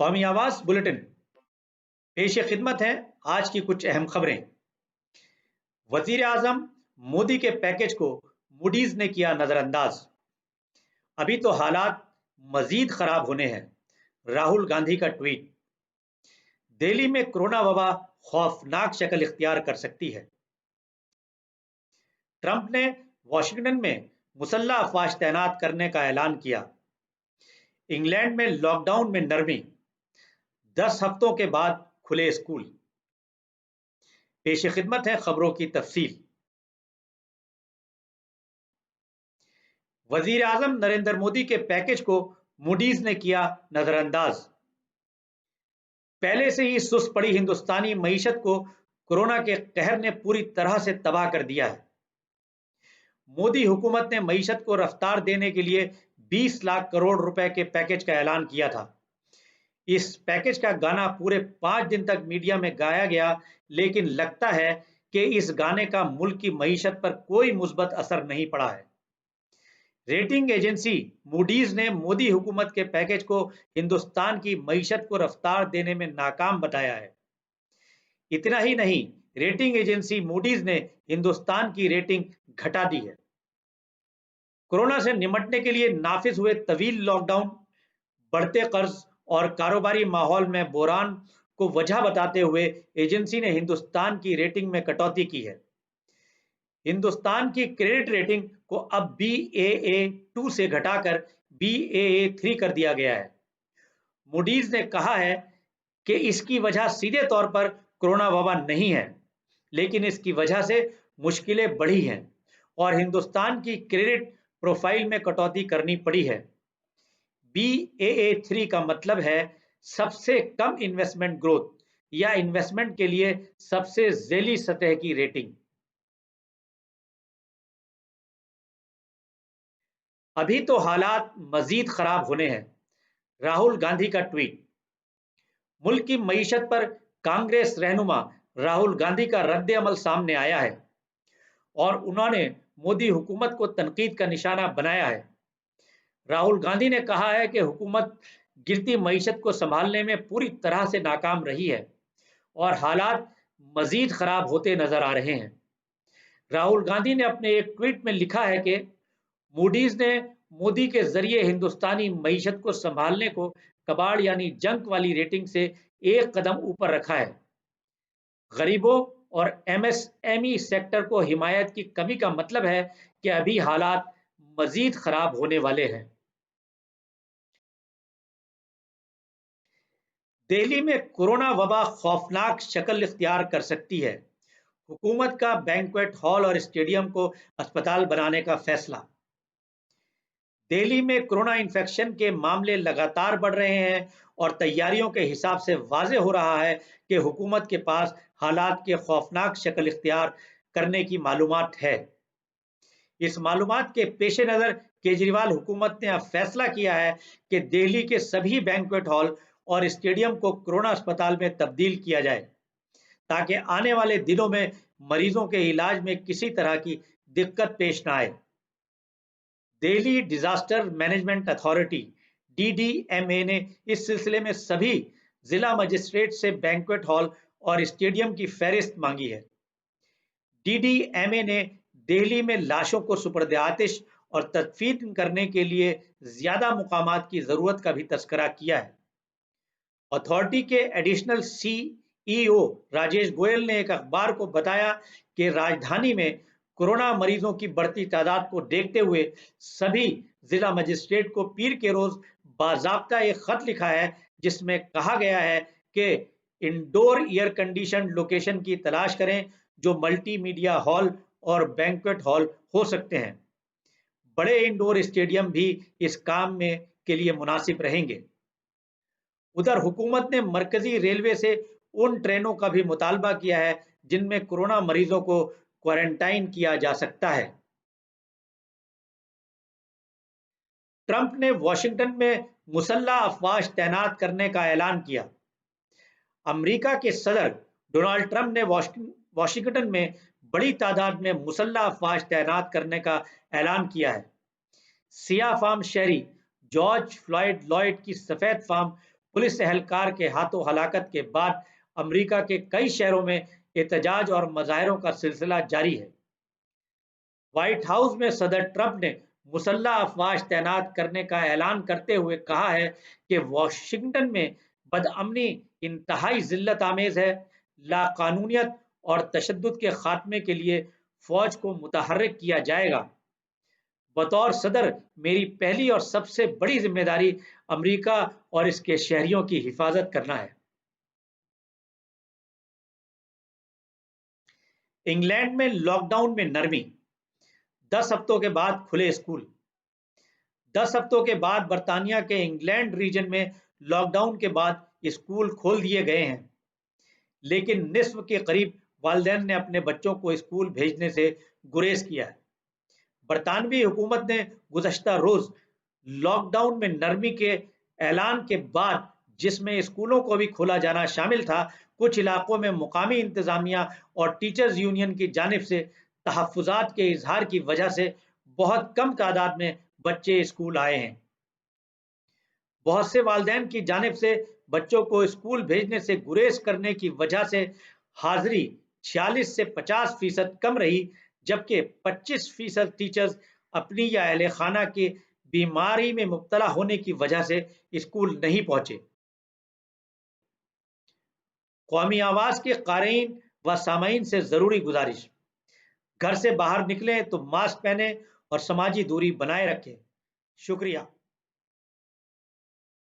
कौमी आवाज बुलेटिन पेश खिदमत है। आज की कुछ अहम खबरें। वजीर आजम मोदी के पैकेज को मूडीज ने किया नजरअंदाज। अभी तो हालात मजीद खराब होने हैं, राहुल गांधी का ट्वीट। दिल्ली में कोरोना वबा खौफनाक शक्ल इख्तियार कर सकती है। ट्रंप ने वॉशिंगटन में मुसल्ला अफवाज तैनात करने का ऐलान किया। इंग्लैंड में लॉकडाउन में नरमी, 10 हफ्तों के बाद खुले स्कूल। पेश खिदमत है खबरों की तफसील। वजीर आजम नरेंद्र मोदी के पैकेज को मूडीज ने किया नजरअंदाज। पहले से ही सुस्त पड़ी हिंदुस्तानी मईशत को कोरोना के कहर ने पूरी तरह से तबाह कर दिया है। मोदी हुकूमत ने मईशत को रफ्तार देने के लिए 20 लाख करोड़ रुपए के पैकेज का ऐलान किया था। इस पैकेज का गाना पूरे 5 दिन तक मीडिया में गाया गया, लेकिन लगता है कि इस गाने का मुल्क की मईशत पर कोई मुस्बत असर नहीं पड़ा है। रेटिंग एजेंसी मूडीज ने मोदी हुकूमत के पैकेज को हिंदुस्तान की मईशत को रफ्तार देने में नाकाम बताया है। इतना ही नहीं, रेटिंग एजेंसी मूडीज ने हिंदुस्तान की रेटिंग घटा दी है। कोरोना से निपटने के लिए नाफिज हुए तवील लॉकडाउन, बढ़ते कर्ज और कारोबारी माहौल में बोरान को वजह बताते हुए एजेंसी ने हिंदुस्तान की रेटिंग में कटौती की है। हिंदुस्तान की क्रेडिट रेटिंग को अब BAA2 से घटाकर BAA3 कर दिया गया है। मूडीज ने कहा है कि इसकी वजह सीधे तौर पर कोरोना वबा नहीं है, लेकिन इसकी वजह से मुश्किलें बढ़ी हैं और हिंदुस्तान की क्रेडिट प्रोफाइल में कटौती करनी पड़ी है। BAA3 का मतलब है सबसे कम इन्वेस्टमेंट ग्रोथ या इन्वेस्टमेंट के लिए सबसे ज़ैली सतह की रेटिंग। अभी तो हालात मजीद खराब होने हैं, राहुल गांधी का ट्वीट। मुल्क की मईशत पर कांग्रेस रहनुमा राहुल गांधी का रद्द अमल सामने आया है और उन्होंने मोदी हुकूमत को तनकीद का निशाना बनाया है। राहुल गांधी ने कहा है कि हुकूमत गिरती मईशत को संभालने में पूरी तरह से नाकाम रही है और हालात मजीद खराब होते नजर आ रहे हैं। राहुल गांधी ने अपने एक ट्वीट में लिखा है कि मूडीज ने मोदी के जरिए हिंदुस्तानी मईशत को संभालने को कबाड़ यानी जंक वाली रेटिंग से एक कदम ऊपर रखा है। गरीबों और MSME सेक्टर को हिमायत की कमी का मतलब है कि अभी हालात मजीद खराब होने वाले हैं। दिल्ली में कोरोना वबा खौफनाक शक्ल इख्तियार कर सकती है। हुकूमत का बैंक्वेट हॉल और स्टेडियम को अस्पताल बनाने का फैसला। दिल्ली में कोरोना इन्फेक्शन के मामले लगातार बढ़ रहे हैं और तैयारियों के हिसाब से वाज़ेह हो रहा है कि हुकूमत के पास हालात के खौफनाक शक्ल इख्तियार करने की मालूमात है। इस मालूमात के पेश नज़र केजरीवाल हुकूमत ने अब फैसला किया है कि दिल्ली के सभी बैंक्वेट हॉल और स्टेडियम को कोरोना अस्पताल में तब्दील किया जाए, ताकि आने वाले दिनों में मरीजों के इलाज में किसी तरह की दिक्कत पेश न आए। Delhi disaster management authority DDMA ने इस सिलसिले में सभी जिला मजिस्ट्रेट से बैंक्वेट हॉल और स्टेडियम की फहरिस्त मांगी है। DDMA ने दिल्ली में लाशों को सुपर्द आतिश और तदफीन करने के लिए ज्यादा मुकामात की जरूरत का भी तस्करा किया है। अथॉरिटी के एडिशनल CEO राजेश गोयल ने एक अखबार को बताया कि राजधानी में कोरोना मरीजों की बढ़ती तादाद को देखते हुए सभी जिला मजिस्ट्रेट को पीर के रोज बाज़ाब्ता एक खत लिखा है, जिसमें कहा गया है कि इंडोर एयर कंडीशन लोकेशन की तलाश करें जो मल्टीमीडिया हॉल और बैंक्वेट हॉल हो सकते हैं। बड़े इंडोर स्टेडियम भी इस काम में के लिए मुनासिब रहेंगे। उधर हुकूमत ने मरकजी रेलवे से उन ट्रेनों का भी मुतालबा किया है जिनमें कोरोना मरीजों को क्वारंटाइन किया जा सकता है। ट्रंप ने वॉशिंगटन में मुसल्ला अफवाज तैनात करने का ऐलान किया। अमेरिका के सदर डोनाल्ड ट्रंप ने वॉशिंगटन में बड़ी तादाद में मुसल्ला अफवाज तैनात करने का ऐलान किया है। सियाह फार्म शहरी जॉर्ज फ्लॉयड लॉयड की सफेद फार्म पुलिस एहलकार के हाथों हलाकत के बाद अमेरिका के कई शहरों में एहतजाज और मुजाहरों का सिलसिला जारी है। व्हाइट हाउस में सदर ट्रंप ने मुसल्ह अफवाज तैनात करने का ऐलान करते हुए कहा है कि वाशिंगटन में बदअमनी इंतहाई जिल्लत आमेज है। लाकानूनियत और तशद्दुद के खात्मे के लिए फौज को मुतहर्रिक किया जाएगा। बतौर सदर मेरी पहली और सबसे बड़ी जिम्मेदारी अमेरिका और इसके शहरियों की हिफाजत करना है। इंग्लैंड में लॉकडाउन में नरमी, 10 हफ्तों के बाद खुले स्कूल। 10 हफ्तों के बाद बर्तानिया के इंग्लैंड रीजन में लॉकडाउन के बाद स्कूल खोल दिए गए हैं, लेकिन निस्फ के करीब वालिदैन ने अपने बच्चों को स्कूल भेजने से गुरेज किया है। बरतानवी हुकूमत ने गुज़श्ता रोज लॉकडाउन में नरमी के ऐलान के बाद, जिसमें स्कूलों को भी खोला जाना शामिल था, कुछ इलाकों में मुकामी इंतजामिया और टीचर्स यूनियन की जानिब से तहफ़्फ़ुज़ात के इजहार की वजह से बहुत कम तादाद में बच्चे स्कूल आए हैं। बहुत से वालिदैन की जानिब से बच्चों को स्कूल भेजने से गुरेज करने की वजह से हाजिरी 46 से 50% कम रही, जबकि 25% टीचर्स अपनी या अहले खाना की बीमारी में मुब्तला होने की वजह से स्कूल नहीं पहुंचे। कौमी आवाज के क़ारीन व सामाईन से ज़रूरी गुजारिश, घर से बाहर निकलें तो मास्क पहने और समाजी दूरी बनाए रखें। शुक्रिया।